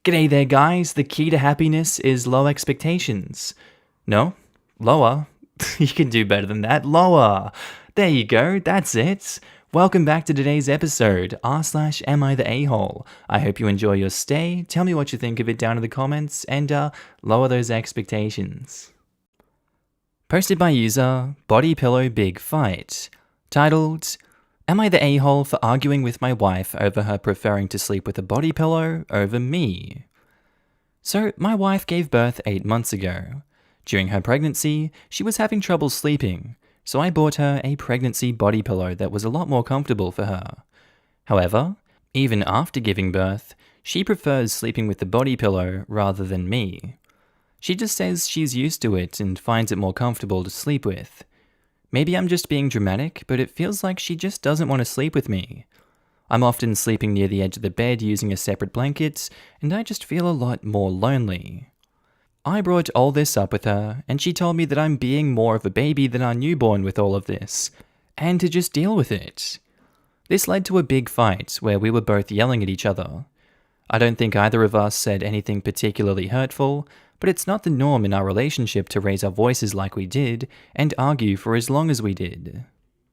G'day there, guys. The key to happiness is low expectations. No? Lower? You can do better than that. Lower! There you go, that's it. Welcome back to today's episode, r/am I the a-hole. I hope you enjoy your stay. Tell me what you think of it down in the comments, and lower those expectations. Posted by user Body Pillow Big Fight. Titled, Am I the a-hole for arguing with my wife over her preferring to sleep with a body pillow over me? So, my wife gave birth 8 months ago. During her pregnancy, she was having trouble sleeping, so I bought her a pregnancy body pillow that was a lot more comfortable for her. However, even after giving birth, she prefers sleeping with the body pillow rather than me. She just says she's used to it and finds it more comfortable to sleep with. Maybe I'm just being dramatic, but it feels like she just doesn't want to sleep with me. I'm often sleeping near the edge of the bed using a separate blanket, and I just feel a lot more lonely. I brought all this up with her, and she told me that I'm being more of a baby than our newborn with all of this, and to just deal with it. This led to a big fight where we were both yelling at each other. I don't think either of us said anything particularly hurtful, but it's not the norm in our relationship to raise our voices like we did and argue for as long as we did.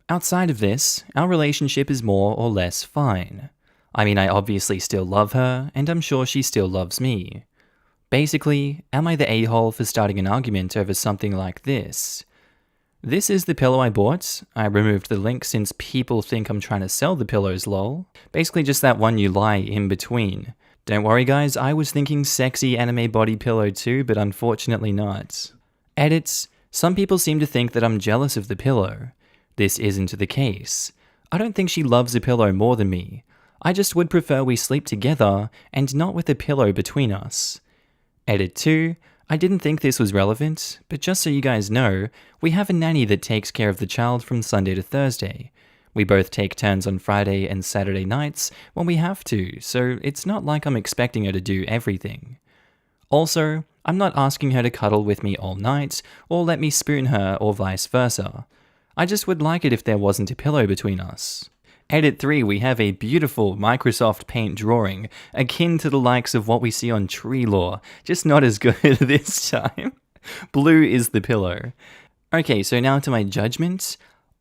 Outside of this, our relationship is more or less fine. I mean, I obviously still love her, and I'm sure she still loves me. Basically, am I the a-hole for starting an argument over something like this? This is the pillow I bought. I removed the link since people think I'm trying to sell the pillows, lol. Basically just that one you lie in between. Don't worry guys, I was thinking sexy anime body pillow too, but unfortunately not. Edits. Some people seem to think that I'm jealous of the pillow. This isn't the case. I don't think she loves a pillow more than me. I just would prefer we sleep together and not with a pillow between us. Edit 2. I didn't think this was relevant, but just so you guys know, we have a nanny that takes care of the child from Sunday to Thursday. We both take turns on Friday and Saturday nights when we have to, so it's not like I'm expecting her to do everything. Also, I'm not asking her to cuddle with me all night, or let me spoon her, or vice versa. I just would like it if there wasn't a pillow between us. Edit 3, we have a beautiful Microsoft Paint drawing, akin to the likes of what we see on Tree Law, just not as good this time. Blue is the pillow. Okay, so now to my judgment.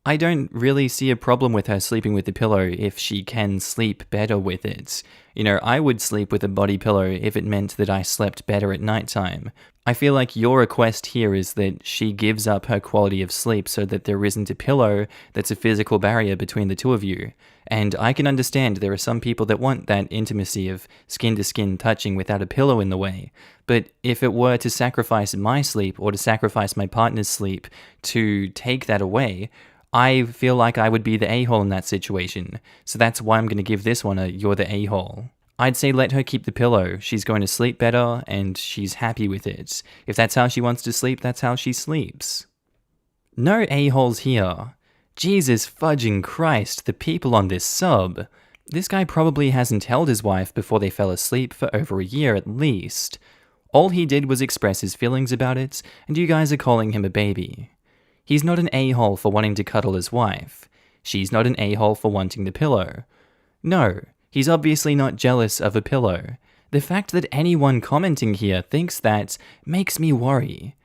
I don't really see a problem with her sleeping with the pillow if she can sleep better with it. You know, I would sleep with a body pillow if it meant that I slept better at nighttime. I feel like your request here is that she gives up her quality of sleep so that there isn't a pillow that's a physical barrier between the two of you. And I can understand there are some people that want that intimacy of skin-to-skin touching without a pillow in the way. But if it were to sacrifice my sleep or to sacrifice my partner's sleep to take that away, I feel like I would be the a-hole in that situation, so that's why I'm going to give this one a you're the a-hole. I'd say let her keep the pillow. She's going to sleep better, and she's happy with it. If that's how she wants to sleep, that's how she sleeps. No a-holes here. Jesus fudging Christ, the people on this sub. This guy probably hasn't held his wife before they fell asleep for over a year at least. All he did was express his feelings about it, and you guys are calling him a baby. He's not an a-hole for wanting to cuddle his wife. She's not an a-hole for wanting the pillow. No, he's obviously not jealous of a pillow. The fact that anyone commenting here thinks that makes me worry.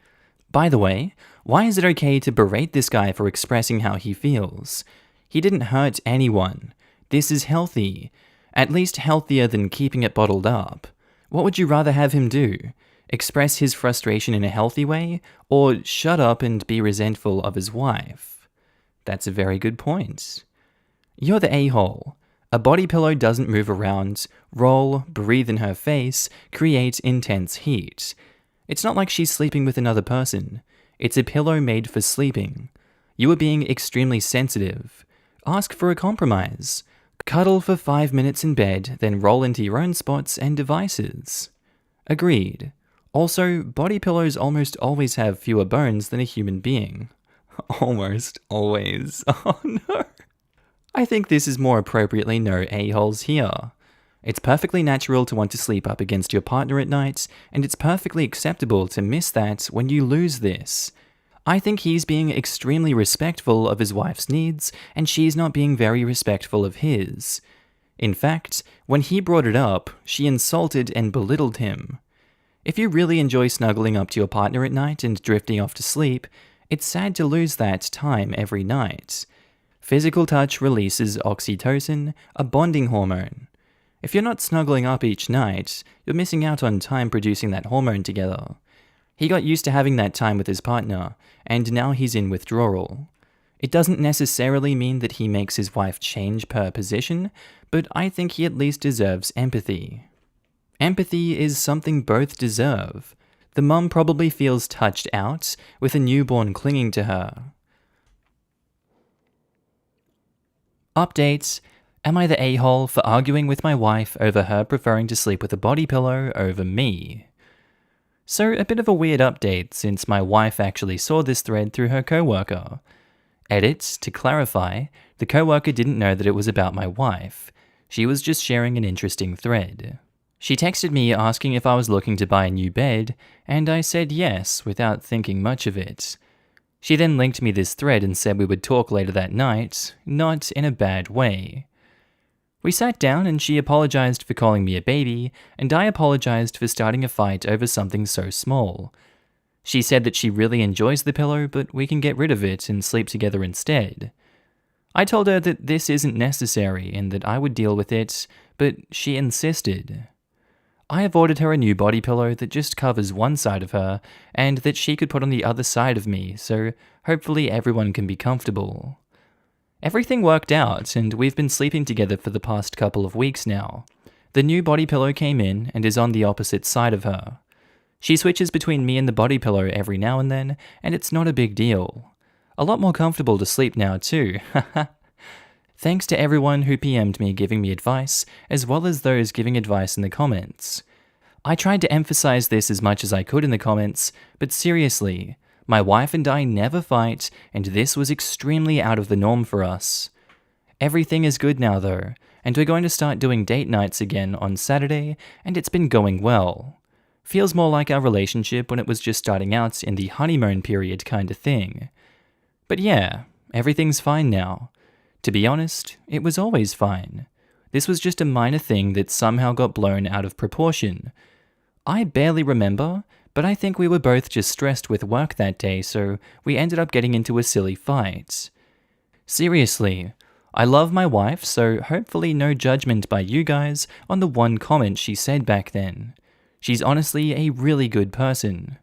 By the way, why is it okay to berate this guy for expressing how he feels? He didn't hurt anyone. This is healthy. At least healthier than keeping it bottled up. What would you rather have him do? Express his frustration in a healthy way, or shut up and be resentful of his wife? That's a very good point. You're the a-hole. A body pillow doesn't move around, roll, breathe in her face, create intense heat. It's not like she's sleeping with another person. It's a pillow made for sleeping. You are being extremely sensitive. Ask for a compromise. Cuddle for 5 minutes in bed, then roll into your own spots and devices. Agreed. Also, body pillows almost always have fewer bones than a human being. Almost always. Oh no. I think this is more appropriately no a-holes here. It's perfectly natural to want to sleep up against your partner at night, and it's perfectly acceptable to miss that when you lose this. I think he's being extremely respectful of his wife's needs, and she's not being very respectful of his. In fact, when he brought it up, she insulted and belittled him. If you really enjoy snuggling up to your partner at night and drifting off to sleep, it's sad to lose that time every night. Physical touch releases oxytocin, a bonding hormone. If you're not snuggling up each night, you're missing out on time producing that hormone together. He got used to having that time with his partner, and now he's in withdrawal. It doesn't necessarily mean that he makes his wife change per position, but I think he at least deserves empathy. Empathy is something both deserve. The mum probably feels touched out, with a newborn clinging to her. Updates. Am I the a-hole for arguing with my wife over her preferring to sleep with a body pillow over me? So, a bit of a weird update since my wife actually saw this thread through her coworker. Edit, to clarify, the coworker didn't know that it was about my wife. She was just sharing an interesting thread. She texted me asking if I was looking to buy a new bed, and I said yes without thinking much of it. She then linked me this thread and said we would talk later that night, not in a bad way. We sat down and she apologized for calling me a baby, and I apologized for starting a fight over something so small. She said that she really enjoys the pillow, but we can get rid of it and sleep together instead. I told her that this isn't necessary and that I would deal with it, but she insisted. I have ordered her a new body pillow that just covers one side of her, and that she could put on the other side of me, so hopefully everyone can be comfortable. Everything worked out, and we've been sleeping together for the past couple of weeks now. The new body pillow came in and is on the opposite side of her. She switches between me and the body pillow every now and then, and it's not a big deal. A lot more comfortable to sleep now too, haha. Thanks to everyone who PM'd me giving me advice, as well as those giving advice in the comments. I tried to emphasize this as much as I could in the comments, but seriously, my wife and I never fight, and this was extremely out of the norm for us. Everything is good now though, and we're going to start doing date nights again on Saturday, and it's been going well. Feels more like our relationship when it was just starting out in the honeymoon period kind of thing. But yeah, everything's fine now. To be honest, it was always fine. This was just a minor thing that somehow got blown out of proportion. I barely remember, but I think we were both just stressed with work that day, so we ended up getting into a silly fight. Seriously, I love my wife, so hopefully no judgment by you guys on the one comment she said back then. She's honestly a really good person.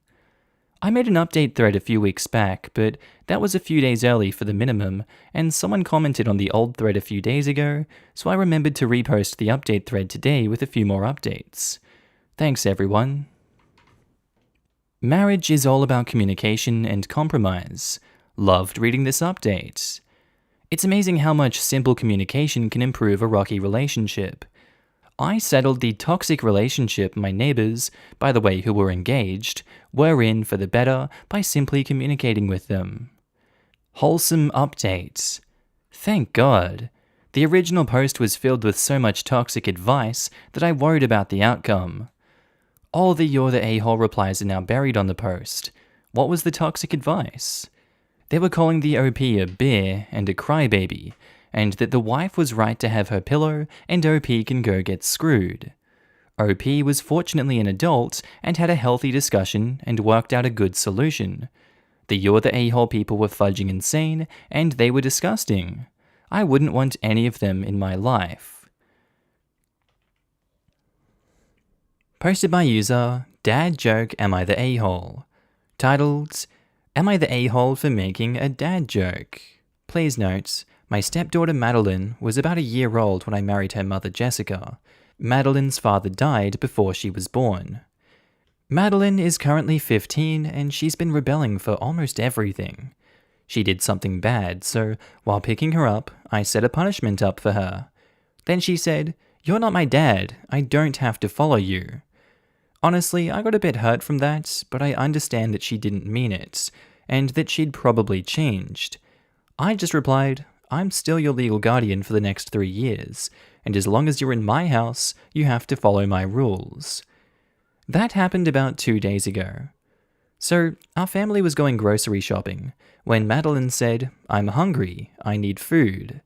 I made an update thread a few weeks back, but that was a few days early for the minimum, and someone commented on the old thread a few days ago, so I remembered to repost the update thread today with a few more updates. Thanks everyone. Marriage is all about communication and compromise. Loved reading this update. It's amazing how much simple communication can improve a rocky relationship. I settled the toxic relationship my neighbors, by the way who were engaged, were in for the better by simply communicating with them. Wholesome updates. Thank God. The original post was filled with so much toxic advice that I worried about the outcome. All the "you're the a-hole" replies are now buried on the post. What was the toxic advice? They were calling the OP a bear and a crybaby, and that the wife was right to have her pillow and OP can go get screwed. OP was fortunately an adult and had a healthy discussion and worked out a good solution. The "you're the a-hole" people were fudging insane and they were disgusting. I wouldn't want any of them in my life. Posted by user Dad Joke Am I the A-hole? Titled, Am I the a-hole for making a dad joke? Please note, my stepdaughter Madeline was about a year old when I married her mother Jessica. Madeline's father died before she was born. Madeline is currently 15 and she's been rebelling for almost everything. She did something bad, so while picking her up, I set a punishment up for her. Then she said, "You're not my dad, I don't have to follow you." Honestly, I got a bit hurt from that, but I understand that she didn't mean it, and that she'd probably changed. I just replied, "I'm still your legal guardian for the next 3 years, and as long as you're in my house, you have to follow my rules." That happened about 2 days ago. So, our family was going grocery shopping, when Madeline said, "I'm hungry, I need food."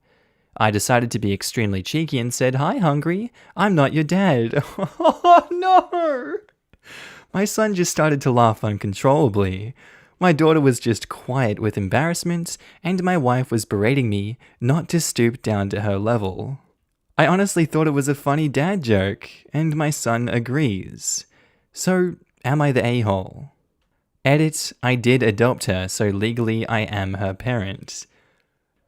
I decided to be extremely cheeky and said, "Hi, hungry. I'm not your dad." Oh, no! My son just started to laugh uncontrollably. My daughter was just quiet with embarrassment, and my wife was berating me not to stoop down to her level. I honestly thought it was a funny dad joke, and my son agrees. So, am I the a-hole? Edit, I did adopt her, so legally I am her parent.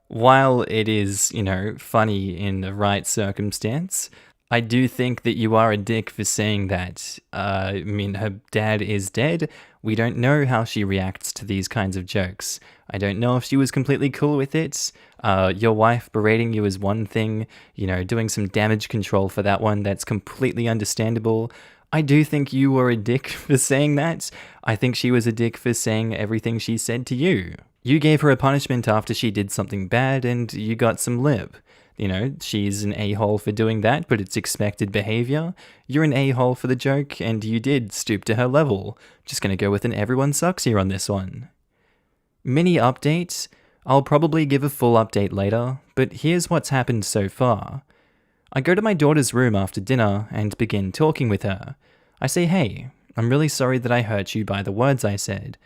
While it is, funny in the right circumstance, I do think that you are a dick for saying that. Her dad is dead. We don't know how she reacts to these kinds of jokes. I don't know if she was completely cool with it. Your wife berating you is one thing. Doing some damage control for that one, that's completely understandable. I do think you were a dick for saying that. I think she was a dick for saying everything she said to you. You gave her a punishment after she did something bad and you got some lip. She's an a-hole for doing that, but it's expected behavior. You're an a-hole for the joke, and you did stoop to her level. Just gonna go with an everyone sucks here on this one. Mini update. I'll probably give a full update later, but here's what's happened so far. I go to my daughter's room after dinner and begin talking with her. I say, "Hey, I'm really sorry that I hurt you by the words I said.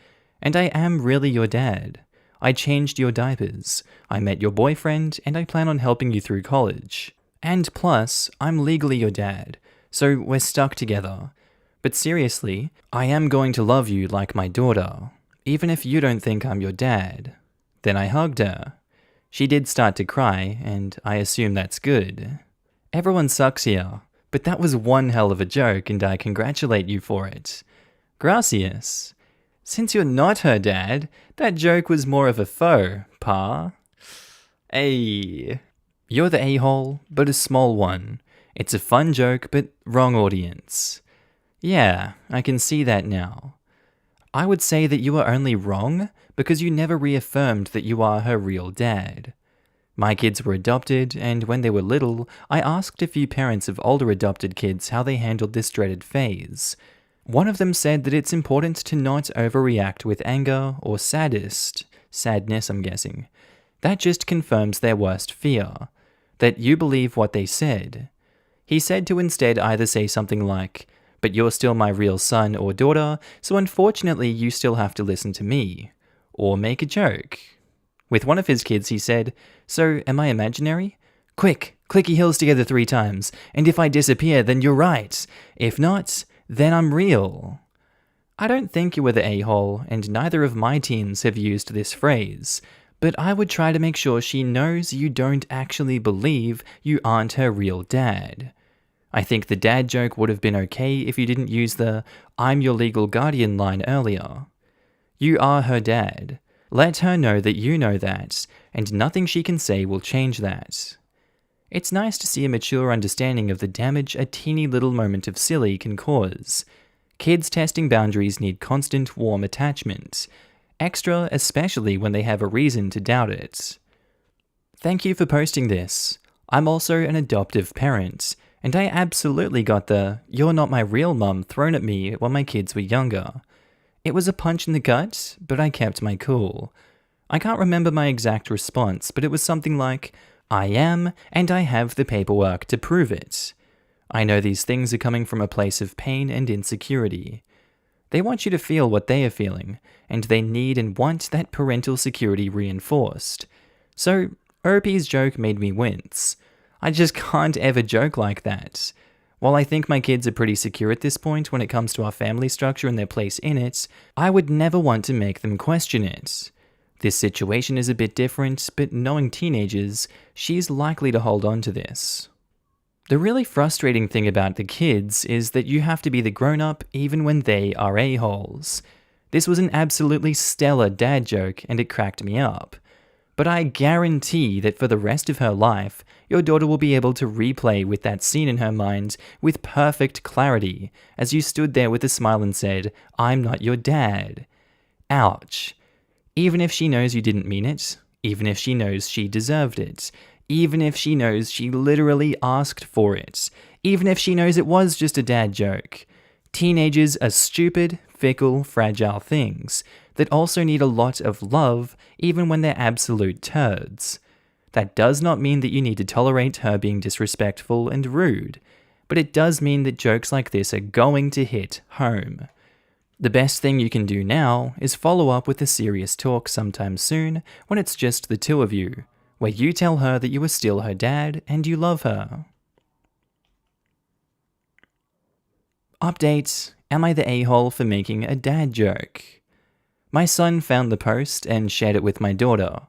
And I am really your dad. I changed your diapers, I met your boyfriend, and I plan on helping you through college. And plus, I'm legally your dad, so we're stuck together. But seriously, I am going to love you like my daughter, even if you don't think I'm your dad." Then I hugged her. She did start to cry, and I assume that's good. Everyone sucks here, but that was one hell of a joke, and I congratulate you for it. Gracias. Since you're not her dad, that joke was more of a faux pas. Hey. You're the a-hole, but a small one. It's a fun joke, but wrong audience. Yeah, I can see that now. I would say that you are only wrong because you never reaffirmed that you are her real dad. My kids were adopted, and when they were little, I asked a few parents of older adopted kids how they handled this dreaded phase. One of them said that it's important to not overreact with anger or sadness, I'm guessing. That just confirms their worst fear, that you believe what they said. He said to instead either say something like, "But you're still my real son or daughter, so unfortunately you still have to listen to me," or make a joke. With one of his kids he said, "So am I imaginary? Quick, click your heels together 3 times, and if I disappear then you're right. If not, then I'm real." I don't think you were the a-hole, and neither of my teens have used this phrase, but I would try to make sure she knows you don't actually believe you aren't her real dad. I think the dad joke would have been okay if you didn't use the "I'm your legal guardian" line earlier. You are her dad. Let her know that you know that, and nothing she can say will change that. It's nice to see a mature understanding of the damage a teeny little moment of silly can cause. Kids testing boundaries need constant warm attachment, extra especially when they have a reason to doubt it. Thank you for posting this. I'm also an adoptive parent, and I absolutely got the "you're not my real mum" thrown at me when my kids were younger. It was a punch in the gut, but I kept my cool. I can't remember my exact response, but it was something like, "I am, and I have the paperwork to prove it. I know these things are coming from a place of pain and insecurity. They want you to feel what they are feeling, and they need and want that parental security reinforced. So, OP's joke made me wince. I just can't ever joke like that. While I think my kids are pretty secure at this point when it comes to our family structure and their place in it, I would never want to make them question it. This situation is a bit different, but knowing teenagers, she's likely to hold on to this. The really frustrating thing about the kids is that you have to be the grown-up even when they are a-holes. This was an absolutely stellar dad joke and it cracked me up. But I guarantee that for the rest of her life, your daughter will be able to replay with that scene in her mind with perfect clarity as you stood there with a smile and said, "I'm not your dad." Ouch. Even if she knows you didn't mean it, even if she knows she deserved it, even if she knows she literally asked for it, even if she knows it was just a dad joke. Teenagers are stupid, fickle, fragile things that also need a lot of love even when they're absolute turds. That does not mean that you need to tolerate her being disrespectful and rude, but it does mean that jokes like this are going to hit home. The best thing you can do now is follow up with a serious talk sometime soon when it's just the two of you, where you tell her that you are still her dad and you love her. Update: Am I the a-hole for making a dad joke? My son found the post and shared it with my daughter.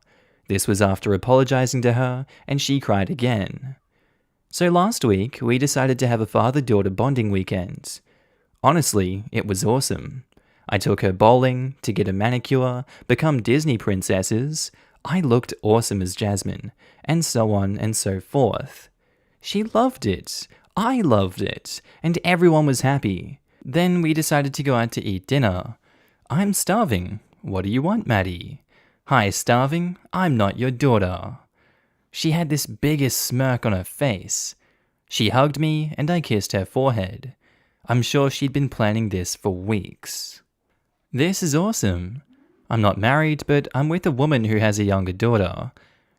This was after apologizing to her, and she cried again. So last week, we decided to have a father-daughter bonding weekend. Honestly, it was awesome. I took her bowling, to get a manicure, become Disney princesses. I looked awesome as Jasmine, and so on and so forth. She loved it. I loved it, and everyone was happy. Then we decided to go out to eat dinner. I'm starving. What do you want, Maddie? Hi, starving. I'm not your daughter. She had this biggest smirk on her face. She hugged me, and I kissed her forehead. I'm sure she'd been planning this for weeks. This is awesome. I'm not married, but I'm with a woman who has a younger daughter.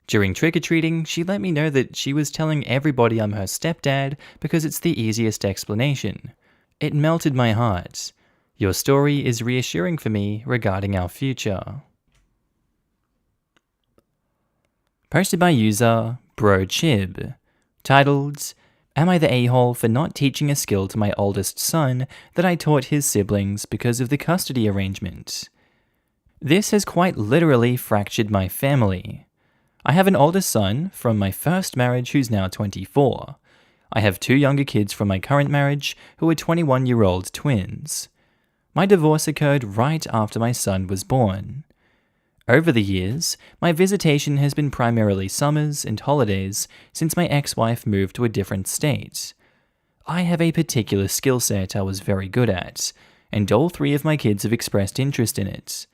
During trick-or-treating, she let me know that she was telling everybody I'm her stepdad because it's the easiest explanation. It melted my heart. Your story is reassuring for me regarding our future. Posted by user BroChib. Titled, Am I the a-hole for not teaching a skill to my oldest son that I taught his siblings because of the custody arrangement? This has quite literally fractured my family. I have an older son from my first marriage who's now 24. I have 2 younger kids from my current marriage who are 21-year-old twins. My divorce occurred right after my son was born. Over the years, my visitation has been primarily summers and holidays since my ex-wife moved to a different state. I have a particular skill set I was very good at, and all 3 of my kids have expressed interest in it.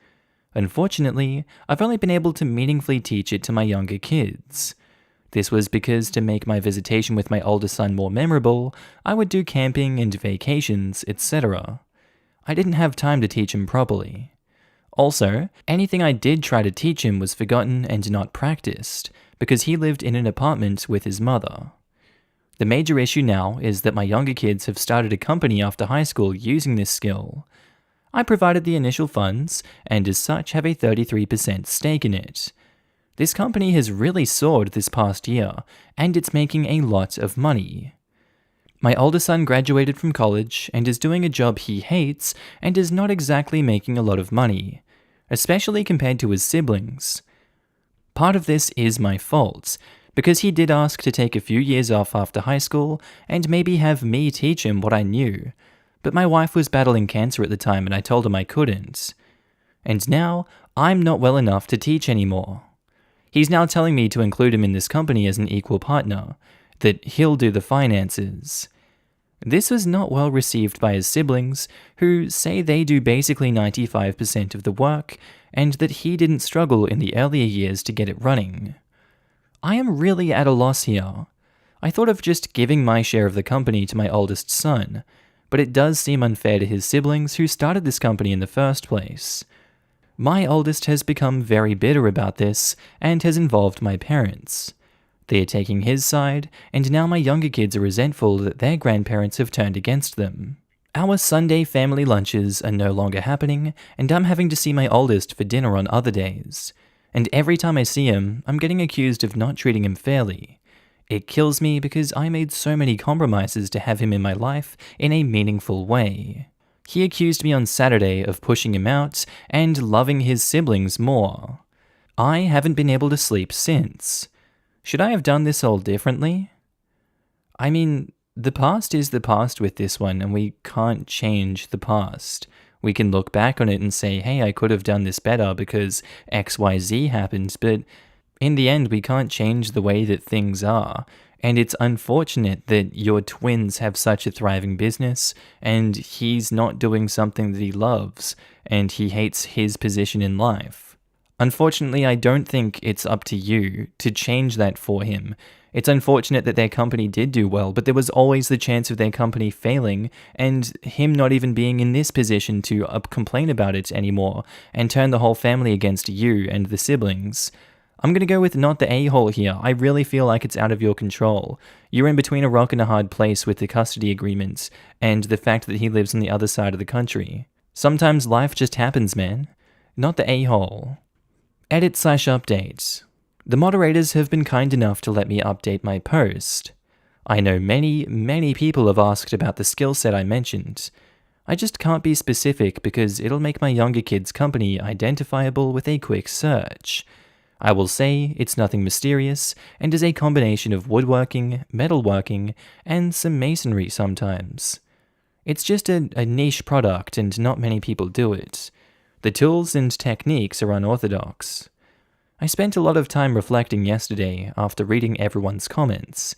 Unfortunately, I've only been able to meaningfully teach it to my younger kids. This was because to make my visitation with my older son more memorable, I would do camping and vacations, etc. I didn't have time to teach him properly. Also, anything I did try to teach him was forgotten and not practiced, because he lived in an apartment with his mother. The major issue now is that my younger kids have started a company after high school using this skill. I provided the initial funds, and as such have a 33% stake in it. This company has really soared this past year, and it's making a lot of money. My older son graduated from college and is doing a job he hates and is not exactly making a lot of money, especially compared to his siblings. Part of this is my fault, because he did ask to take a few years off after high school and maybe have me teach him what I knew, but my wife was battling cancer at the time and I told him I couldn't. And now, I'm not well enough to teach anymore. He's now telling me to include him in this company as an equal partner, that he'll do the finances. This was not well received by his siblings, who say they do basically 95% of the work, and that he didn't struggle in the earlier years to get it running. I am really at a loss here. I thought of just giving my share of the company to my oldest son, but it does seem unfair to his siblings who started this company in the first place. My oldest has become very bitter about this, and has involved my parents. They are taking his side, and now my younger kids are resentful that their grandparents have turned against them. Our Sunday family lunches are no longer happening, and I'm having to see my oldest for dinner on other days. And every time I see him, I'm getting accused of not treating him fairly. It kills me because I made so many compromises to have him in my life in a meaningful way. He accused me on Saturday of pushing him out and loving his siblings more. I haven't been able to sleep since. Should I have done this all differently? I mean, the past is the past with this one, and we can't change the past. We can look back on it and say, hey, I could have done this better because XYZ happened, but in the end, we can't change the way that things are. And it's unfortunate that your twins have such a thriving business, and he's not doing something that he loves, and he hates his position in life. Unfortunately, I don't think it's up to you to change that for him. It's unfortunate that their company did do well, but there was always the chance of their company failing and him not even being in this position to complain about it anymore and turn the whole family against you and the siblings. I'm gonna go with not the a-hole here. I really feel like it's out of your control. You're in between a rock and a hard place with the custody agreement and the fact that he lives on the other side of the country. Sometimes life just happens, man. Not the a-hole. Edit/update. The moderators have been kind enough to let me update my post. I know many people have asked about the skill set I mentioned. I just can't be specific because it'll make my younger kids' company identifiable with a quick search. I will say it's nothing mysterious and is a combination of woodworking, metalworking, and some masonry sometimes. It's just a niche product and not many people do it. The tools and techniques are unorthodox. I spent a lot of time reflecting yesterday after reading everyone's comments.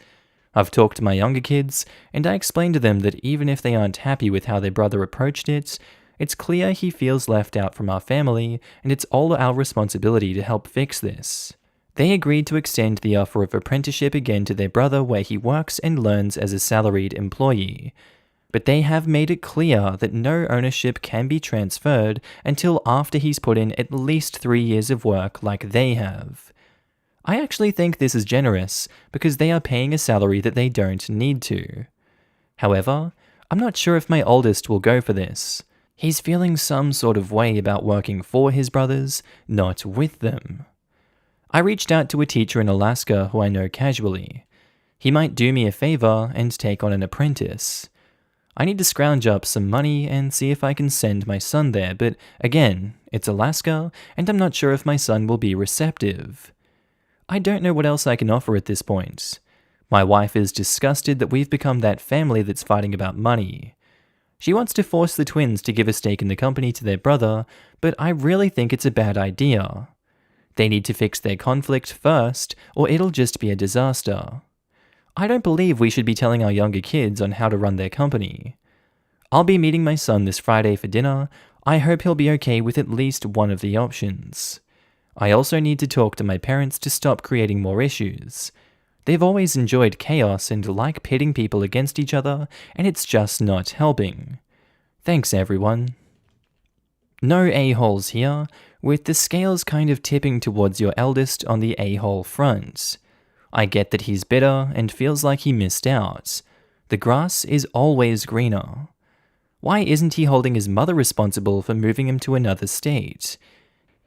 I've talked to my younger kids, and I explained to them that even if they aren't happy with how their brother approached it, it's clear he feels left out from our family, and it's all our responsibility to help fix this. They agreed to extend the offer of apprenticeship again to their brother where he works and learns as a salaried employee. But they have made it clear that no ownership can be transferred until after he's put in at least 3 years of work like they have. I actually think this is generous because they are paying a salary that they don't need to. However, I'm not sure if my oldest will go for this. He's feeling some sort of way about working for his brothers, not with them. I reached out to a teacher in Alaska who I know casually. He might do me a favor and take on an apprentice. I need to scrounge up some money and see if I can send my son there, but again, it's Alaska, and I'm not sure if my son will be receptive. I don't know what else I can offer at this point. My wife is disgusted that we've become that family that's fighting about money. She wants to force the twins to give a stake in the company to their brother, but I really think it's a bad idea. They need to fix their conflict first, or it'll just be a disaster. I don't believe we should be telling our younger kids on how to run their company. I'll be meeting my son this Friday for dinner. I hope he'll be okay with at least one of the options. I also need to talk to my parents to stop creating more issues. They've always enjoyed chaos and like pitting people against each other, and it's just not helping. Thanks, everyone. No a-holes here, with the scales kind of tipping towards your eldest on the a-hole front. I get that he's bitter and feels like he missed out. The grass is always greener. Why isn't he holding his mother responsible for moving him to another state?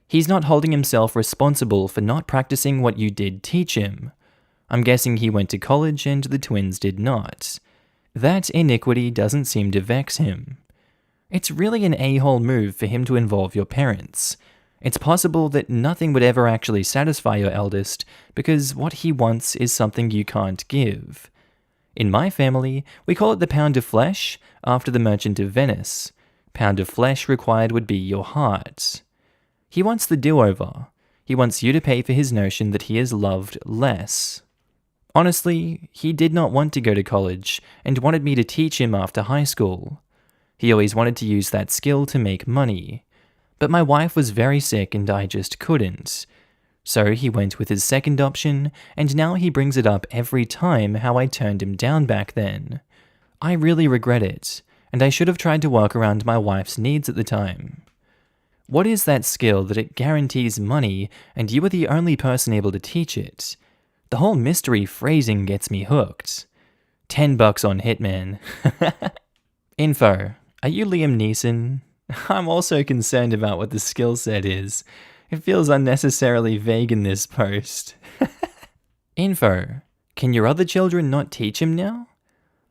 He's not holding himself responsible for not practicing what you did teach him. I'm guessing he went to college and the twins did not. That iniquity doesn't seem to vex him. It's really an a-hole move for him to involve your parents. It's possible that nothing would ever actually satisfy your eldest because what he wants is something you can't give. In my family, we call it the pound of flesh after the Merchant of Venice. Pound of flesh required would be your heart. He wants the do-over. He wants you to pay for his notion that he is loved less. Honestly, he did not want to go to college and wanted me to teach him after high school. He always wanted to use that skill to make money. But my wife was very sick and I just couldn't. So he went with his second option, and now he brings it up every time how I turned him down back then. I really regret it, and I should have tried to work around my wife's needs at the time. What is that skill that it guarantees money and you are the only person able to teach it? The whole mystery phrasing gets me hooked. $10 on Hitman. Info. Are you Liam Neeson? I'm also concerned about what the skill set is. It feels unnecessarily vague in this post. Info. Can your other children not teach him now?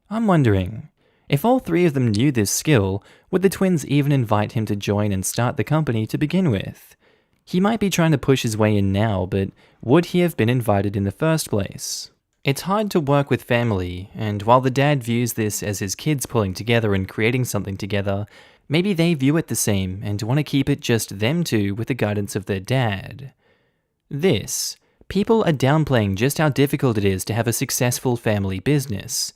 I'm wondering, if all 3 of them knew this skill, would the twins even invite him to join and start the company to begin with? He might be trying to push his way in now, but would he have been invited in the first place? It's hard to work with family, and while the dad views this as his kids pulling together and creating something together, maybe they view it the same and want to keep it just them two with the guidance of their dad. People are downplaying just how difficult it is to have a successful family business.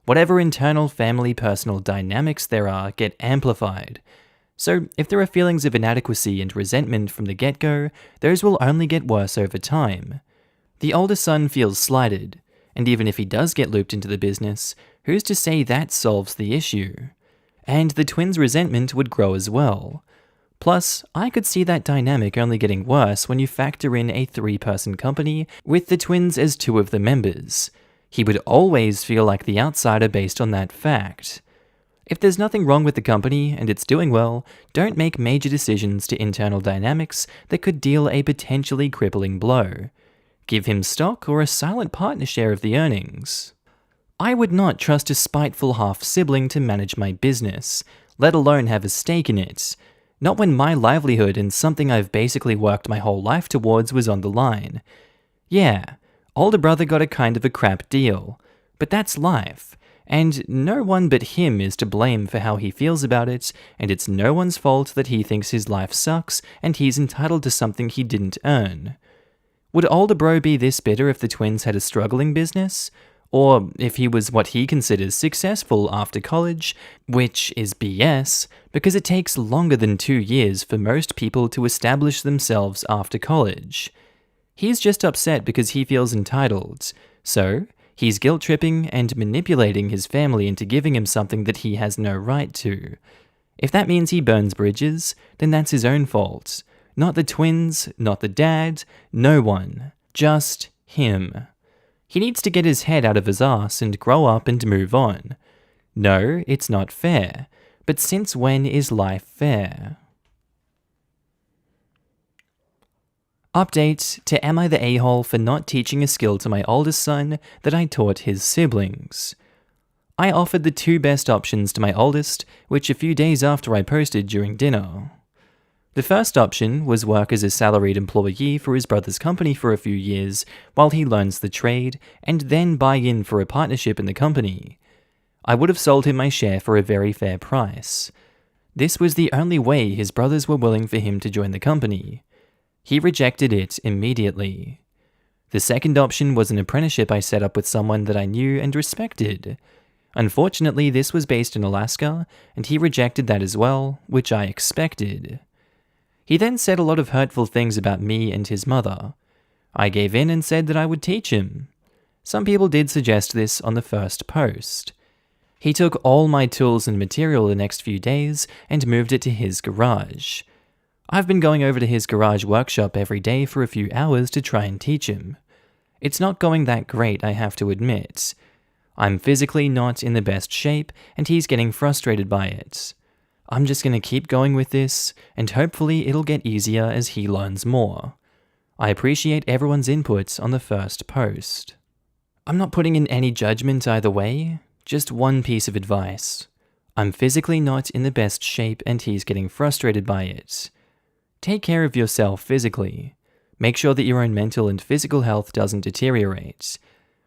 Whatever internal family personal dynamics there are get amplified. So if there are feelings of inadequacy and resentment from the get-go, those will only get worse over time. The older son feels slighted, and even if he does get looped into the business, who's to say that solves the issue? And the twins' resentment would grow as well. Plus, I could see that dynamic only getting worse when you factor in a 3-person company with the twins as 2 of the members. He would always feel like the outsider based on that fact. If there's nothing wrong with the company and it's doing well, don't make major decisions to internal dynamics that could deal a potentially crippling blow. Give him stock or a silent partner share of the earnings. I would not trust a spiteful half-sibling to manage my business, let alone have a stake in it. Not when my livelihood and something I've basically worked my whole life towards was on the line. Yeah, older brother got a kind of a crap deal, but that's life. And no one but him is to blame for how he feels about it, and it's no one's fault that he thinks his life sucks and he's entitled to something he didn't earn. Would older bro be this bitter if the twins had a struggling business? Or if he was what he considers successful after college, which is BS, because it takes longer than 2 years for most people to establish themselves after college. He's just upset because he feels entitled, so he's guilt-tripping and manipulating his family into giving him something that he has no right to. If that means he burns bridges, then that's his own fault. Not the twins, not the dad, no one. Just him. He needs to get his head out of his ass and grow up and move on. No, it's not fair. But since when is life fair? Update to Am I the a-hole for not teaching a skill to my oldest son that I taught his siblings? I offered the 2 best options to my oldest, which a few days after I posted during dinner. The first option was work as a salaried employee for his brother's company for a few years while he learns the trade, and then buy in for a partnership in the company. I would have sold him my share for a very fair price. This was the only way his brothers were willing for him to join the company. He rejected it immediately. The second option was an apprenticeship I set up with someone that I knew and respected. Unfortunately, this was based in Alaska, and he rejected that as well, which I expected. He then said a lot of hurtful things about me and his mother. I gave in and said that I would teach him. Some people did suggest this on the first post. He took all my tools and material the next few days and moved it to his garage. I've been going over to his garage workshop every day for a few hours to try and teach him. It's not going that great, I have to admit. I'm physically not in the best shape, and he's getting frustrated by it. I'm just going to keep going with this, and hopefully it'll get easier as he learns more. I appreciate everyone's input on the first post. I'm not putting in any judgment either way, just one piece of advice. I'm physically not in the best shape and he's getting frustrated by it. Take care of yourself physically. Make sure that your own mental and physical health doesn't deteriorate.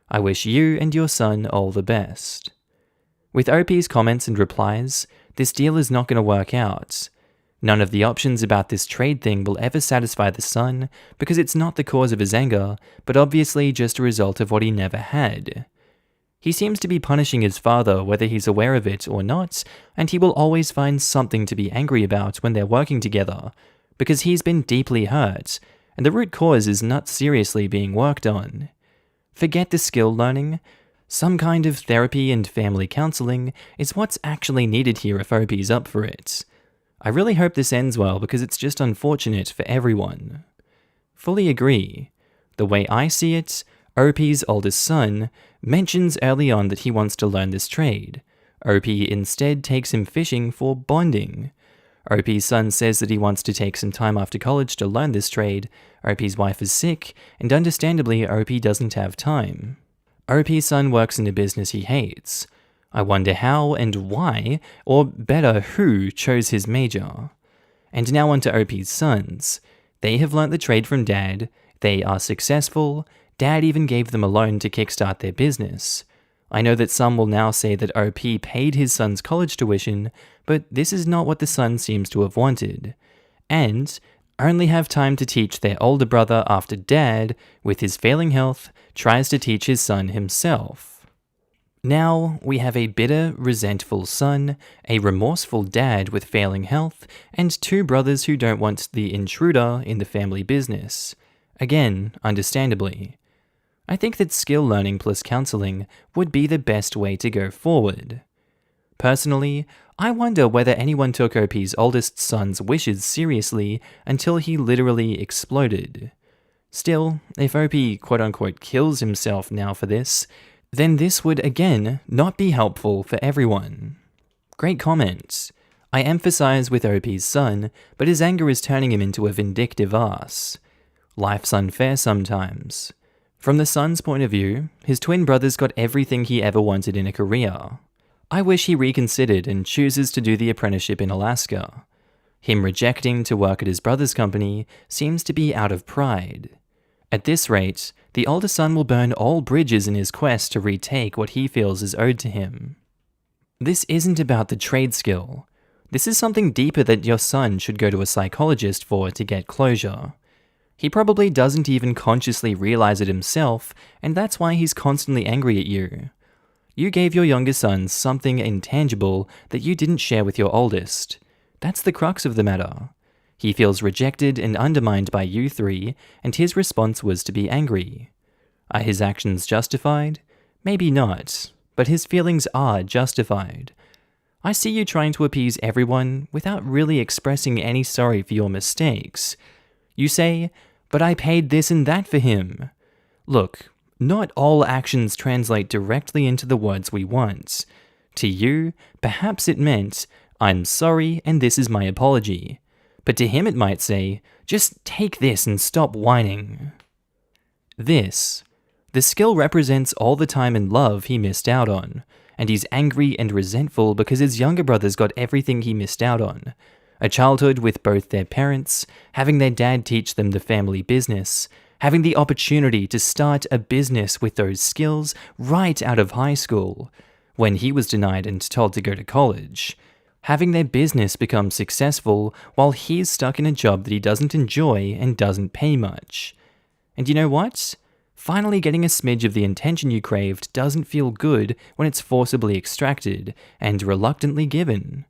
I wish you and your son all the best. With OP's comments and replies, this deal is not going to work out. None of the options about this trade thing will ever satisfy the son because it's not the cause of his anger, but obviously just a result of what he never had. He seems to be punishing his father whether he's aware of it or not, and he will always find something to be angry about when they're working together, because he's been deeply hurt, and the root cause is not seriously being worked on. Forget the skill learning. Some kind of therapy and family counseling is what's actually needed here if OP's up for it. I really hope this ends well because it's just unfortunate for everyone. Fully agree. The way I see it, OP's oldest son mentions early on that he wants to learn this trade. OP instead takes him fishing for bonding. OP's son says that he wants to take some time after college to learn this trade. OP's wife is sick, and understandably OP doesn't have time. OP's son works in a business he hates. I wonder how and why, or better, who chose his major. And now on to OP's sons. They have learnt the trade from Dad, they are successful, Dad even gave them a loan to kickstart their business. I know that some will now say that OP paid his son's college tuition, but this is not what the son seems to have wanted. And only have time to teach their older brother after Dad, with his failing health, tries to teach his son himself. Now, we have a bitter, resentful son, a remorseful dad with failing health, and 2 brothers who don't want the intruder in the family business. Again, understandably. I think that skill learning plus counseling would be the best way to go forward. Personally, I wonder whether anyone took OP's oldest son's wishes seriously until he literally exploded. Still, if OP quote-unquote kills himself now for this, then this would again not be helpful for everyone. Great comment. I emphasize with OP's son, but his anger is turning him into a vindictive ass. Life's unfair sometimes. From the son's point of view, his twin brothers got everything he ever wanted in a career. I wish he reconsidered and chooses to do the apprenticeship in Alaska. Him rejecting to work at his brother's company seems to be out of pride. At this rate, the older son will burn all bridges in his quest to retake what he feels is owed to him. This isn't about the trade skill. This is something deeper that your son should go to a psychologist for to get closure. He probably doesn't even consciously realize it himself, and that's why he's constantly angry at you. You gave your younger son something intangible that you didn't share with your oldest. That's the crux of the matter. He feels rejected and undermined by you three, and his response was to be angry. Are his actions justified? Maybe not, but his feelings are justified. I see you trying to appease everyone without really expressing any sorry for your mistakes. You say, "But I paid this and that for him." Look, not all actions translate directly into the words we want. To you, perhaps it meant, "I'm sorry and this is my apology." But to him it might say, "Just take this and stop whining." The skill represents all the time and love he missed out on, and he's angry and resentful because his younger brothers got everything he missed out on. A childhood with both their parents, having their dad teach them the family business, having the opportunity to start a business with those skills right out of high school, when he was denied and told to go to college. Having their business become successful while he's stuck in a job that he doesn't enjoy and doesn't pay much. And you know what? Finally getting a smidge of the attention you craved doesn't feel good when it's forcibly extracted and reluctantly given.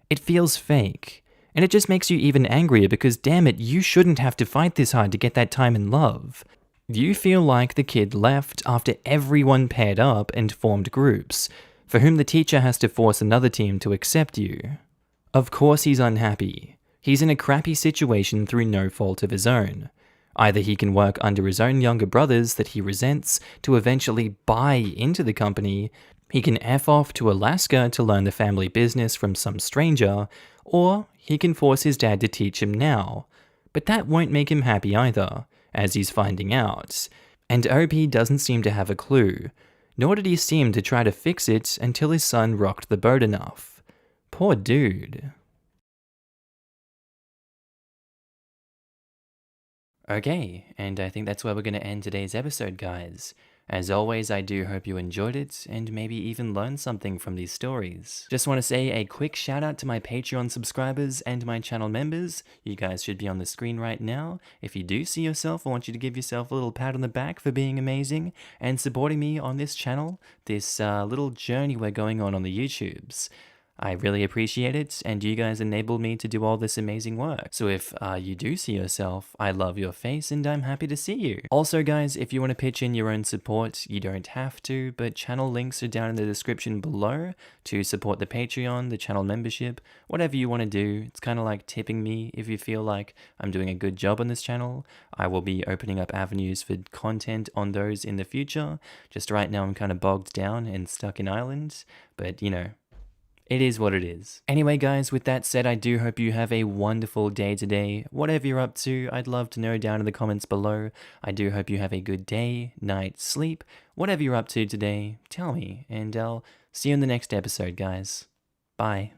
It feels fake, and it just makes you even angrier because damn it, you shouldn't have to fight this hard to get that time and love. You feel like the kid left after everyone paired up and formed groups, for whom the teacher has to force another team to accept you. Of course he's unhappy. He's in a crappy situation through no fault of his own. Either he can work under his own younger brothers that he resents to eventually buy into the company, he can F off to Alaska to learn the family business from some stranger, or he can force his dad to teach him now. But that won't make him happy either, as he's finding out. And OP doesn't seem to have a clue, nor did he seem to try to fix it until his son rocked the boat enough. Poor dude. Okay, and I think that's where we're going to end today's episode, guys. As always, I do hope you enjoyed it, and maybe even learned something from these stories. Just want to say a quick shout out to my Patreon subscribers and my channel members. You guys should be on the screen right now. If you do see yourself, I want you to give yourself a little pat on the back for being amazing and supporting me on this channel, this little journey we're going on the YouTubes. I really appreciate it, and you guys enable me to do all this amazing work. So if you do see yourself, I love your face and I'm happy to see you. Also guys, if you want to pitch in your own support, you don't have to, but channel links are down in the description below to support the Patreon, the channel membership, whatever you want to do. It's kind of like tipping me if you feel like I'm doing a good job on this channel. I will be opening up avenues for content on those in the future. Just right now I'm kind of bogged down and stuck in Ireland, but you know, it is what it is. Anyway guys, with that said, I do hope you have a wonderful day today. Whatever you're up to, I'd love to know down in the comments below. I do hope you have a good day, night, sleep. Whatever you're up to today, tell me, and I'll see you in the next episode, guys. Bye.